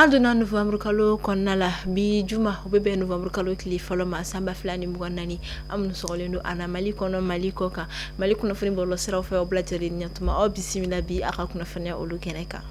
An donna Novembre kalo kɔnɔna la bi juma o bɛ bɛn Novembre kalo tile fɔlɔ ma sanba 2024 an minnu sɔgɔlen don an na Mali kɔnɔ Mali kɔ kan Mali kunnafoni bɔlɔlɔ siraw fɛ aw bɛɛ lajɛlen ɲɛtuma aw bisimila bi a ka kunnafoniya olu kɛnɛ kan.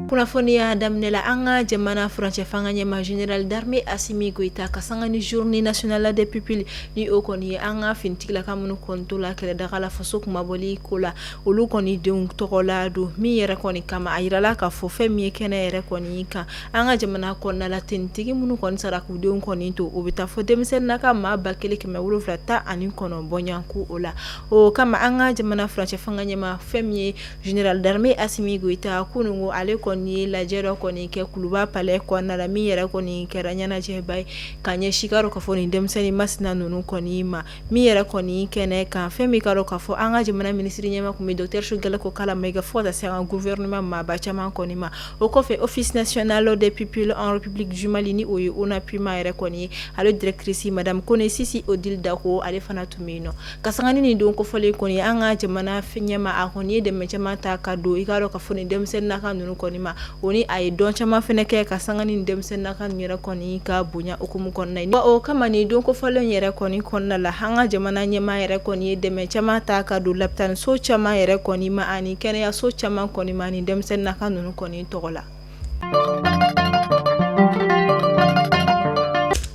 Kunnafoniya daminɛla an ka jamana furancɛ fanga ɲɛma Général d'armée Assimi Goïta ka sanga ni journée nationale des pupilles ni o kɔni ye an ka finitigilaka minnu kɔnto la kɛlɛdaga la faso kumabɔli ko la olu kɔni denw tɔgɔ la don min yɛrɛ kɔni kama a yirala ka fɔ fɛn min ye kɛnɛ yɛrɛ kɔni kan an ka jamana kɔnɔna la tenitigi minnu kɔni sara k'u denw kɔni to o bɛ taa fɔ denmisɛnnin na ka maa 1719 bɔɲanko o la o kama an ka jamana furancɛ fanga ɲɛma fɛn min ye Général d'armée Assimi Goïta kunungo ale kɔni ye lajɛ dɔ kɔni kɛ Kuluba palais kɔnɔna la min yɛrɛ kɔni kɛra ɲɛnajɛba ye ka ɲɛsin k'a dɔn k'a fɔ nin denmisɛnnin masina ninnu kɔni ma min yɛrɛ kɔni kɛnɛ kan fɛn min k'a dɔn k'a fɔ an ka jamana minisiri ɲɛma kun bɛ Dr Choguel Kokala Maïga fo ka taa se an ka gouvernement maaba caman kɔni ma o kɔfɛ office national des pupilles en République du Mali ni o ye ONAPIMA yɛrɛ kɔni ye ale directrice madame Kone Sisi Odile Dako ale fana tun bɛ yen nɔ ka sanga ni nin don kofɔlen kɔni an ka jamana ɲɛma a kɔni ye dɛmɛ caman ta ka don i k'a dɔn k'a fɔ nin denmisɛnnin naka ninnu kɔni ma o ni a ye dɔn caman fɛnɛ kɛ ka sanga ni denmisɛnnin naka yɛrɛ kɔni ka bonya okumu kɔnɔna ye o kama ni don kofɔlen yɛrɛ kɔni kɔnɔna la an ka jamana ɲɛma yɛrɛ kɔni ye dɛmɛ caman ta ka don lapitaniso caman yɛrɛ kɔni ma ani kɛnɛyaso caman kɔni ma ni denmisɛnnin naka ninnu kɔni tɔgɔ la.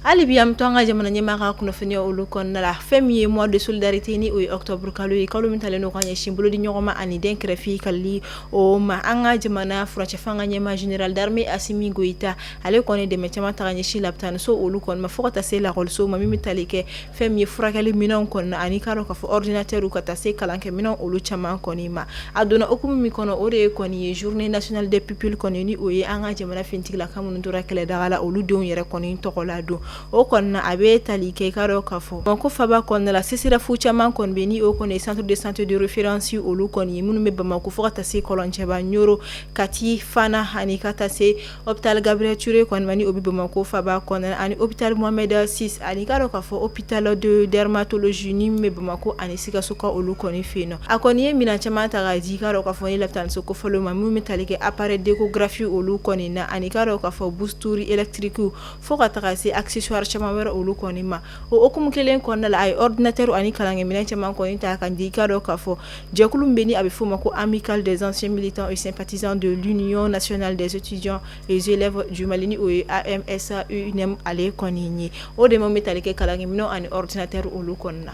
Hali bi an to an ka jamana ɲɛmaa ka kunnafoniya olu kɔnɔna la fɛn min ye mois de solidarité ni o ye octobre kalo ye kalo min talen don ka ɲɛsin bolo di ɲɔgɔn ma ani den kɛrɛfɛ kalili o ma an ka jamana furancɛ fanga ɲɛmaa Général d'armée Assimi Goïta ale kɔni dɛmɛ caman ta ka ɲɛsin lapitaniso olu kɔni ma fo ka taa se lakɔliso ma min bɛ tali kɛ fɛn min ye furakɛli minɛnw kɔnɔna ani k'a dɔn k'a fɔ ordinateur ka taa se kalankɛ minɛnw olu caman kɔni ma a donna okumu min kɔnɔ o de ye kɔni ye journée nationale des pupilles kɔni ni o ye an ka jamana finitigilaka minnu tora kɛlɛdaga la olu denw yɛrɛ kɔni tɔgɔ la don o kɔnɔna a bɛ tali kɛ k'a dɔn k'a fɔ Banko Faba kɔnɔna la CSREF caman kɔni bɛ ni o kɔni ye centre de santé de référence olu kɔni ye minnu bɛ Bamako fo ka taa se Kɔlɔncɛba Ɲoro Kati Fana ani ka taa se hôpital Gabriel Touré kɔni ma ni o bɛ Bamako Faba kɔnɔna ani hôpital Mohamed VI ani k'a dɔn k'a fɔ hôpital de dermatologie ni min bɛ Bamako ani Sikaso ka olu kɔni fɛ yen nɔ a kɔni ye minɛn caman ta ka di k'a dɔn k'a fɔ ni lapitaniso kofɔlen ma min bɛ tali kɛ appareil d'échographie olu kɔni na ani k'a dɔn k'a fɔ boustouri électrique fo ka taa se accessoire caman wɛrɛ olu kɔni ma o okumu kelen kɔnɔna la a ye ordinateur ani kalankɛminɛn caman kɔni ta ka di k'a dɔn k'a fɔ jɛkulu min bɛ ni a bɛ f'o ma ko amicale des anciens militants et sympathisants de l'Union nationale des étudiants et élèves du Mali ni o ye AMSA UNEM ale kɔni ye o de man bɛ tali kɛ kalankɛminɛn ani ordinateur olu kɔni na.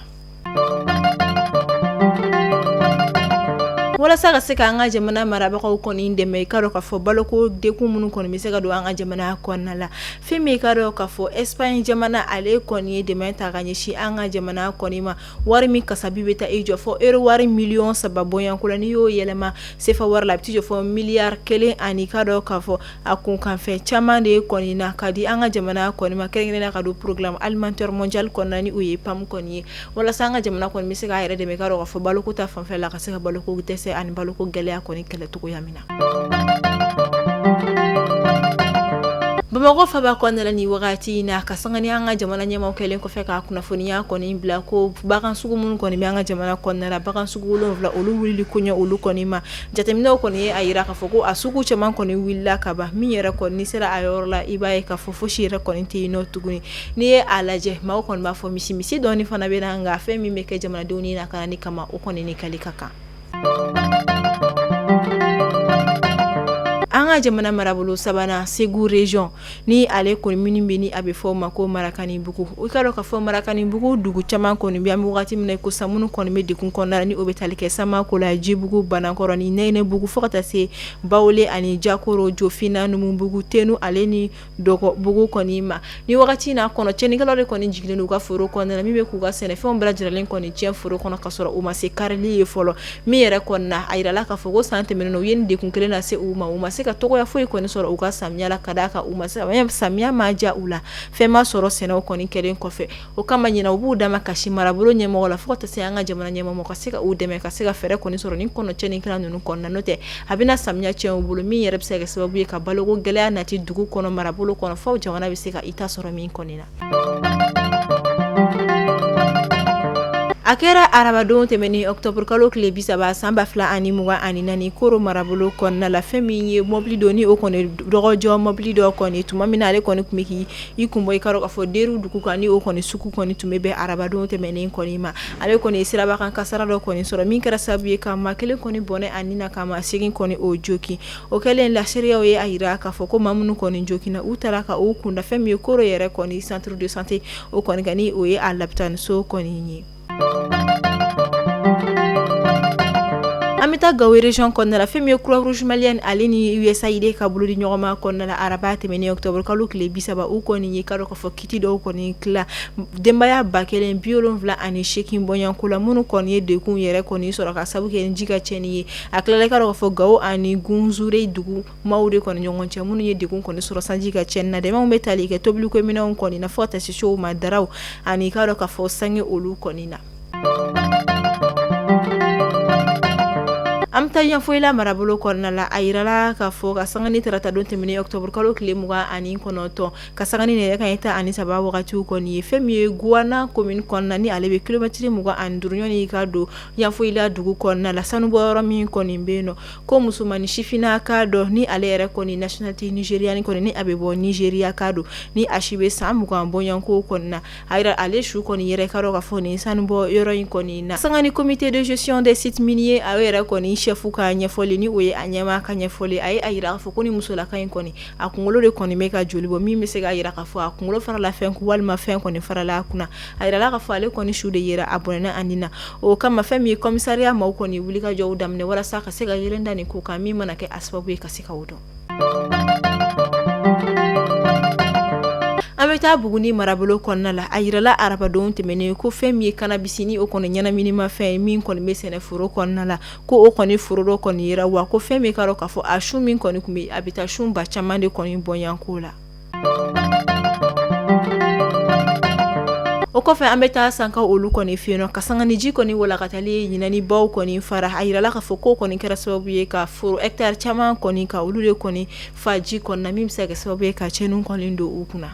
Walasa ka se ka an ka jamana marabagaw kɔni dɛmɛ k'a dɔn k'a fɔ baloko dekun minnu kɔni bɛ se ka don an ka jamana kɔnɔna la fɛn min k'a dɔn k'a fɔ Espagne jamana ale kɔni ye dɛmɛ ta ka ɲɛsin an ka jamana kɔni ma wari min kasabi bɛ taa i jɔ fɔ euro wari miliyɔn 3 bɔɲanko la n'i y'o yɛlɛma CFA wari la a bɛ t'i jɔ fɔ miliyari 1 ani k'a dɔn k'a fɔ a kunkanfɛn caman de kɔni na ka di an ka jamana kɔni ma kɛrɛnkɛrɛnnenya ka don programme alimentaire mondial kɔnɔna ni o ye PAM kɔni ye walasa an ka jamana kɔni bɛ se k'a yɛrɛ dɛmɛ k'a dɔn k'a fɔ baloko ta fanfɛ la ka se ka baloko dɛsɛ ani baloko gɛlɛya kɔni kɛlɛ cogoya min na. Bamakɔ Faba kɔnɔna la ni wagati in na ka sanga ni an ka jamana ɲɛmaw kɛlen kɔfɛ ka kunnafoniya kɔni bila ko bagan sugu minnu kɔni bɛ an ka jamana kɔnɔna la bagan sugu 7 olu wulili koɲɛ olu kɔni ma jateminɛw kɔni ye a yira k'a fɔ ko a sugu caman kɔni wulila ka ban min yɛrɛ kɔni sera a yɔrɔ la i b'a ye k'a fɔ fosi yɛrɛ kɔni tɛ yen nɔ tuguni n'i ye a lajɛ maaw kɔni b'a fɔ misi dɔɔni fana bɛ na nka fɛn min bɛ kɛ jamanadenw ni nakani kama o kɔni ni kali ka kan. An ka jamana marabolo sabanan Segu région ni ale kɔni minnu bɛ ni a bɛ fɔ o ma ko Marakanibugu o ka dɔn k'a fɔ Marakanibugu dugu caman kɔni bɛ an bɛ wagati min na ko minnu kɔni bɛ dekun kɔnɔna la ni o bɛ tali kɛ Samako la Jibugu Banakɔrɔ ni Nɛnɛbugu fo ka taa se Bawole ani Jakoro Jofina Numubugu Tenu ale ni Dɔgɔbugu kɔni ma ni wagati na kɔnɔ cɛnikɛlaw de kɔni jigilen don u ka foro kɔnɔna la min bɛ k'u ka sɛnɛfɛnw bɛɛ lajɛlen kɔni tiɲɛ foro kɔnɔ ka sɔrɔ u ma se karili ye fɔlɔ min yɛrɛ kɔni na a yirala k'a fɔ ko san tɛmɛnen na u ye nin dekun kelen lase u ma u ma se ka tɔgɔya foyi kɔni sɔrɔ u ka samiya la ka d'a kan u ma se samiya ma ja u la fɛn ma sɔrɔ sɛnɛw kɔni kɛlen kɔfɛ o kama ɲina u b'u dama kasi marabolo ɲɛmɔgɔ la fo ka taa se an ka jamana ɲɛmɔgɔ ka se ka u dɛmɛ ka se ka fɛɛrɛ kɔni sɔrɔ ni kɔnɔ cɛnikɛla ninnu kɔnɔna n'o tɛ a bɛna samiya tiɲɛ u bolo min yɛrɛ bɛ se ka kɛ sababu ye ka baloko gɛlɛya nati dugu kɔnɔ marabolo kɔnɔ fo jamana bɛ se ka i ta sɔrɔ min kɔni na. a kɛra arabadon tɛmɛni octobre kalo tile 30 san 2024 Koro marabolo kɔnɔna la fɛn min ye mobili don ni o kɔni dɔgɔjɔ mobili dɔ kɔni tuma min ale kɔni tun bɛ k'i kunbɔ i k'a fɔ deru dugu kan ni o kɔni sugu kɔni tun bɛ bɛn arabadon tɛmɛnen kɔni ma ale kɔni siraba kan kasara dɔ kɔni sɔrɔ min kɛra sababu ye ka maa kelen kɔni bɔnɛ a nin na ka maa segin kɔni o joki o kɛlen laseriyaw ye a yira k'a fɔ ko maa minnu kɔni jokina u taara ka o kunda fɛn min ye Koro yɛrɛ kɔni centre de santé o kɔni ka ni o ye a lapitaniso kɔni ye. An bɛ taa Gawo région kɔnɔna la fɛn min ye Croix Rouge malienne ale ni USAID ka bolo di ɲɔgɔn ma kɔnɔna la araba tɛmɛnen octobre kalo tile 30 u kɔni ye k'a dɔn k'a fɔ kiti dɔw kɔni tila denbaya 1,078 bɔɲanko la minnu kɔni ye dekun yɛrɛ kɔni sɔrɔ ka sababu kɛ ji ka cɛnni ye a tilala k'a dɔn k'a fɔ Gawo ani Gunzure dugu maaw de kɔni ɲɔgɔn cɛ minnu ye dekun kɔni sɔrɔ sanji ka cɛnni na dɛmɛw bɛ tali kɛ tobiliko minɛnw kɔni na fo ka taa se sow ma daraw ani k'a dɔn k'a fɔ sange olu kɔni na. An bɛ taa Yanfoyila marabolo kɔnɔna la a yirala k'a fɔ ka sangani tarata don tɛmɛnen octobre kalo tile 29 ka sangani nɛgɛ kanɲɛ 13 wagatiw kɔni ye fɛn min ye Guwana commune kɔnɔna ni ale bɛ kilomɛtiri 25 ɲɔni ka don Yanfoyila dugu kɔnɔna la sanubɔyɔrɔ min kɔni bɛ yen nɔ ko musomani sifinnaka dɔ ni ale yɛrɛ kɔni nationalité nigériane kɔni ni a bɛ bɔ Nigeria ka don ni a si bɛ san 20 bɔɲanko kɔni na a yira ale su kɔni yɛrɛ ka dɔn k'a fɔ nin sanubɔyɔrɔ in kɔni na sangani comité de gestion des sites miniers a yɛrɛ kɔni chef ka ɲɛfɔli ni o ye a ɲɛma ka ɲɛfɔli a ye a yira k'a fɔ ko ni musolaka in kɔni a kunkolo de kɔni bɛ ka joli bɔ min bɛ se k'a yira k'a fɔ a kunkolo farala fɛn walima fɛn kɔni farala a kunna a yirala k'a fɔ ale kɔni su de yera a bɔnɛna a nin na o kama fɛn min ye commissariat maaw kɔni wuli ka jɔw daminɛ walasa ka se ka yelen da nin ko kan min mana kɛ a sababu ye ka se k'o dɔn. An bɛ taa Buguni marabolo kɔnɔna la a yirala arabadon tɛmɛnen ko fɛn min ye cannabis ni o kɔni ɲɛnaminimafɛn ye min kɔni bɛ sɛnɛ foro kɔnɔna la ko o kɔni foro dɔ kɔni yera wa ko fɛn min k'a dɔn k'a fɔ a sun min kɔni tun bɛ a bɛ taa sun ba caman de kɔni bɔɲanko la. O kɔfɛ an bɛ taa Sankaw olu kɔni fɛ yen nɔ ka sanga ni ji kɔni walakatali ɲinani baw kɔni fara a yirala k'a fɔ ko kɔni kɛra sababu ye ka foro hectare caman kɔni ka olu de kɔni fa ji kɔnɔna min bɛ se ka kɛ sababu ye ka cɛnnin kɔni don u kunna.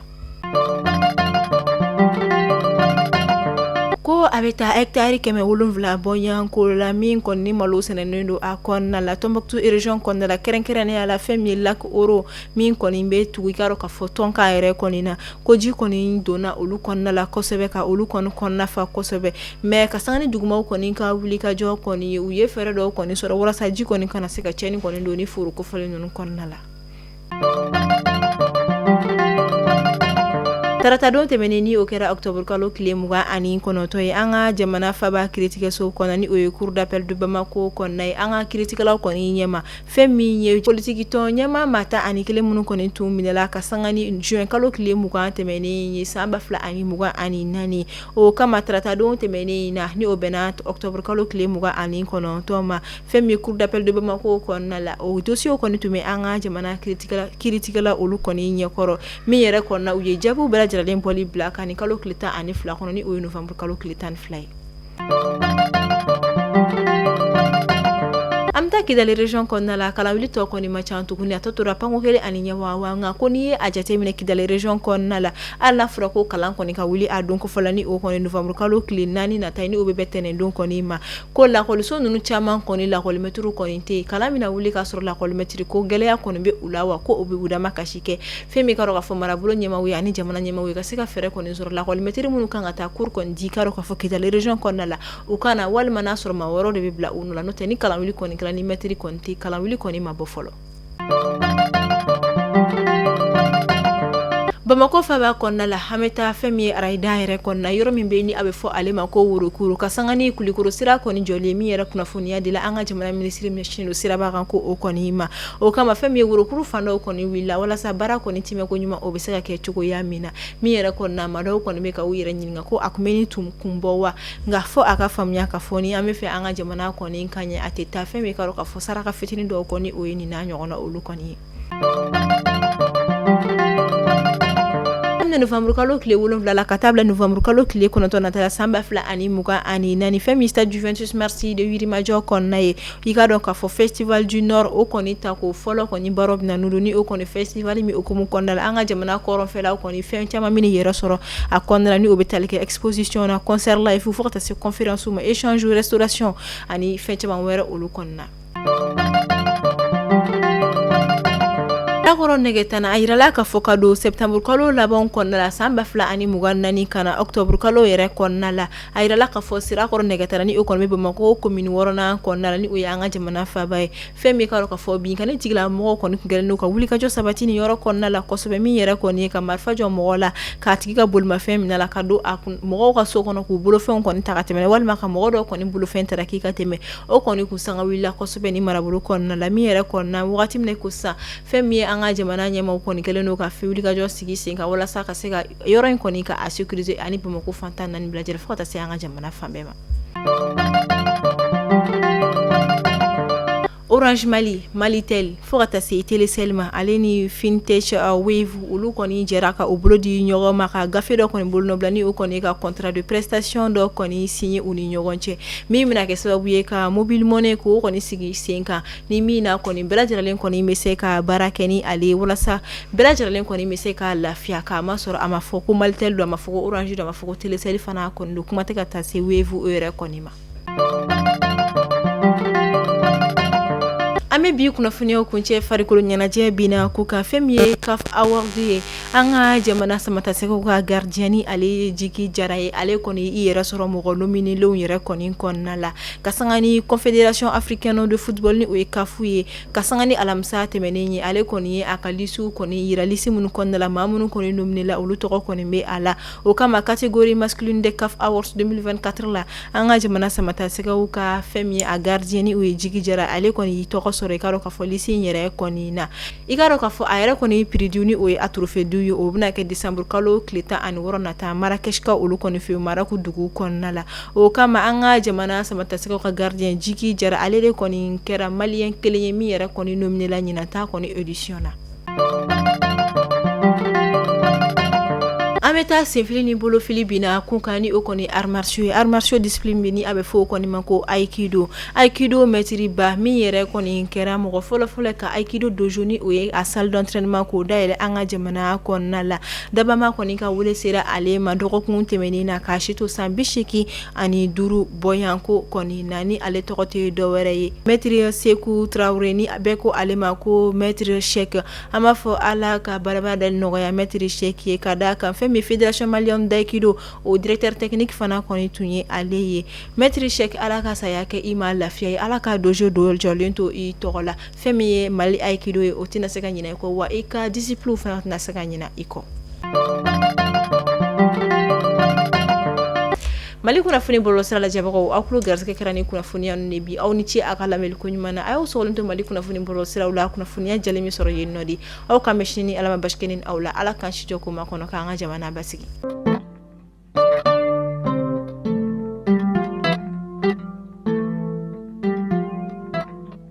Ko a bɛ taa hectare 700 bɔɲanko la min kɔni ni malo sɛnɛnen don a kɔnɔna la Tombouctou région kɔnɔna la kɛrɛnkɛrɛnnenya la fɛn min ye lac Oro min kɔni bɛ tugu i k'a dɔn k'a fɔ tɔnka yɛrɛ kɔni na ko ji kɔni donna olu kɔnɔna la kosɛbɛ ka olu kɔni kɔnɔna fa kosɛbɛ mais ka sanga ni dugumaw kɔni ka wuli ka jɔ kɔni ye u ye fɛɛrɛ dɔw kɔni sɔrɔ walasa ji kɔni kana se ka cɛnni kɔni don ni foro kofɔlen ninnu kɔnɔna la. Tarata don tɛmɛnen ni o kɛra octobre kalo tile 29 ye an ka jamana faba kiiritigɛso kɔnɔ ni o ye cour d'appel de Bamako kɔnɔna ye an ka kiiritigɛlaw kɔni ɲɛma fɛn min ye politique tɔn ɲɛma maa 11 minnu kɔni tun minɛla ka sanga ni juin kalo tile 20 tɛmɛnen ye san 2024 o kama tarata don tɛmɛnen na ni o bɛnna octobre kalo tile 29 ma fɛn min ye cour d'appel de Bamako kɔnɔna la o dossier kɔni tun bɛ an ka jamana kiiritigɛla olu kɔni ɲɛkɔrɔ min yɛrɛ kɔnɔna u ye jaabiw bɛɛ lajɛlen bɔli bila ka ni kalo tile 12 kɔnɔ ni o ye novembre kalo tile 12 ye. An bɛ taa Kidali région kɔnɔna la kalawuli tɔ kɔni ma ca tuguni a tɔ tora panko kelen ani ɲɛwawa nka ko n'i ye a jateminɛ Kidali région kɔnɔna la hali n'a fɔra ko kalan kɔni ka wuli a don ko fɔla ni o kɔni novembre kalo tile 4 nata ni o bɛ bɛn tɛnɛndon kɔni ma ko lakɔliso ninnu caman kɔni lakɔlimɛtiriw kɔni tɛ yen kalan bɛna wuli k'a sɔrɔ lakɔlimɛtiri ko gɛlɛya kɔni bɛ u la wa ko o bɛ u dama kasi kɛ fɛn min ka dɔn k'a fɔ marabolo ɲɛmaaw ye ani jamana ɲɛmaaw ye ka se ka fɛɛrɛ kɔni sɔrɔ lakɔlimɛtiri minnu kan ka taa cours kɔni di ka dɔn k'a fɔ Kidali région kɔnɔna la u kana walima n'a sɔrɔ maa wɛrɛw de bɛ bila u nɔ la n'o tɛ ni kalan wuli kɔni kɛra ni mɛtiri kɔni tɛ kalan wuli kɔni ma bɔ fɔlɔ. Bamako faba kɔnɔna la an bɛ taa fɛn min ye Arayida yɛrɛ kɔnɔna yɔrɔ min bɛ yen ni a bɛ fɔ ale ma ko Worokuro ka sanga ni Kulikoro sira kɔni jɔlen min yɛrɛ kunnafoniya dila an ka jamana minisiri ɲɛsinnen don siraba kan ko o kɔni ma o kama fɛn min ye Worokuro fan dɔw kɔni wulila walasa baara kɔni timɛ ko ɲuman o bɛ se ka kɛ cogoya min na min yɛrɛ kɔnɔna maa dɔw kɔni bɛ ka u yɛrɛ ɲininka ko a kun bɛ ni tun bɔ wa nka fɔ a ka faamuya ka fɔ ni an bɛ fɛ an ka jamana kɔni ka ɲɛ a tɛ taa fɛn min ka dɔn ka fɔ saraka fitinin dɔw kɔni o ye nin n'a ɲɔgɔnna olu kɔni ye. daminɛ novembre kalo tile 7 la ka taa bila novembre kalo tile 9 natala san 2024 fɛn min stade Juventus Merci de Yirimajɔ kɔnɔna ye i ka dɔn k'a fɔ festival du nord o kɔni ta ko fɔlɔ kɔni baro bɛna n'olu ni o kɔni festival min okumu kɔnɔna la an ka jamana kɔrɔnfɛlaw kɔni fɛn caman min yɛrɛ sɔrɔ a kɔnɔna la ni o bɛ tali kɛ exposition na concert live fo ka taa se conférence ma échange restauration ani fɛn caman wɛrɛ olu kɔnɔna Lakɔrɔ nɛgɛ tana a yirala k'a fɔ ka don septembre kalo laban kɔnɔna la san 2024 kana octobre kalo yɛrɛ kɔnɔna la a yirala k'a fɔ Sirakɔrɔ nɛgɛ tana ni o kɔni bɛ Bamako commune 6nan kɔnɔna la ni o ye an ka jamana faaba ye fɛn min ka dɔn k'a fɔ binkani tigilamɔgɔw kɔni tun kɛlen don ka wulikajɔ sabati ni yɔrɔ kɔnɔna la kosɛbɛ min yɛrɛ kɔni ye ka marifa jɔ mɔgɔ la k'a tigi ka bolimafɛn minɛ la ka don a kun mɔgɔw ka so kɔnɔ k'u bolofɛnw kɔni ta ka tɛmɛ walima ka mɔgɔ dɔw kɔni bolofɛn ta k'i ka tɛmɛ o kɔni kun sanga wulila kosɛbɛ ni marabolo kɔnɔna la min yɛrɛ kɔnɔna wagati min ko sisan fɛn min ye an ka jamana ɲɛmaaw kɔni kɛlen don ka wulikajɔ sigi sen kan walasa ka se ka yɔrɔ in kɔni ka a sécuriser ani Bamako fan 14 bɛɛ lajɛlen fo ka taa se an ka jamana fan bɛɛ ma. Orange Mali, Malitel, fo ka taa se Telecel ma ale ni Fintech Wave olu kɔni jɛra ka u bolo di ɲɔgɔn ma ka gafe dɔ kɔni bolo nɔbila ni o kɔni ka contrat de prestation dɔ kɔni signé u ni ɲɔgɔn cɛ min bɛna kɛ sababu ye ka mobile money ko kɔni sigi sen kan ni min na kɔni bɛɛ lajɛlen kɔni bɛ se ka baara kɛ ni ale walasa bɛɛ lajɛlen kɔni bɛ se ka lafiya k'a ma sɔrɔ a ma fɔ ko Malitel don a ma fɔ ko Orange don a ma fɔ ko Telecel fana kɔni don kuma tɛ ka taa se Wave o yɛrɛ kɔni ma. An bɛ bi kunnafoniyaw kuncɛ farikolo ɲɛnajɛ bina ko ka fɛn min ye CAF Award ye an ka jamana samatasɛgɛw ka gardien ni ale Jiki Jara ye ale kɔni i yɛrɛ sɔrɔ mɔgɔ nominelenw yɛrɛ kɔni kɔnɔna la ka sanga ni Confédération africaine de football ni o ye CAF ye ka sanga ni alamisa tɛmɛnen ye ale kɔni ye a ka lisiw kɔni yira lisi minnu kɔnɔna la maa minnu kɔni nomine la olu tɔgɔ kɔni bɛ a la o kama catégorie masculine de CAF Awards 2024 la an ka jamana samatasɛgɛw ka fɛn min ye a gardien ni o ye Jiki Jara ale kɔni y'i tɔgɔ sɔrɔ i ka dɔn k'a fɔ lisi yɛrɛ kɔni na i ka dɔn k'a fɔ a yɛrɛ kɔni prix du ni o ye a trophée du ye o bɛna kɛ décembre kalo tile 16 nata Marrakech ka olu kɔni fɛ Maraku dugu kɔnɔna la o kama an ka jamana samatasɛgɛw ka gardien Jiki Jara ale de kɔni kɛra malien kelen ye min yɛrɛ kɔni nominé la ɲinan ta kɔni édition na. An bɛ taa senfili ni bolofili bina kun kan ni o kɔni arts martiaux ye arts martiaux discipline min ni a bɛ fɔ o kɔni ma ko aikido maître ba min yɛrɛ kɔni kɛra mɔgɔ fɔlɔ ka aikido dojo ni o ye a salle d'entraînement k'o dayɛlɛ an ka jamana kɔnɔna la dabama kɔni ka wele sera ale ma dɔgɔkun tɛmɛnen na k'a si to san 85 bɔyanko kɔni na ni ale tɔgɔ tɛ dɔwɛrɛ ye maître Seku Traoré ni bɛɛ ko ale ma ko maître Cheikh an b'a fɔ ala ka barabara dali nɔgɔya maître Cheikh ye ka d'a kan fɛn Fédération malienne d'aikido o directeur technique fana kɔni tun ye ale ye maître Cheikh ala ka saya kɛ i ma lafiya ye ala ka dojo do jɔlen to i tɔgɔ la fɛn min ye Mali aikido ye o tɛna se ka ɲinɛ i kɔ wa i ka discipline fana tɛna se ka ɲinɛ i kɔ. Mali kunnafoni bɔlɔlɔsira lajɛbagaw aw tulo garisɛgɛ kɛra ni kunnafoniya ninnu de bi aw ni ce a ka lamɛnni ko ɲuman na a y'aw sɔgɔlen to Mali kunnafoni bɔlɔlɔsiraw la kunnafoniya jɛlen min sɔrɔ yen nɔ de aw ka mɛn sini ni Ala ma basi kɛ ni aw la Ala k'an si jɔ koma kɔnɔ k'an ka jamana basigi.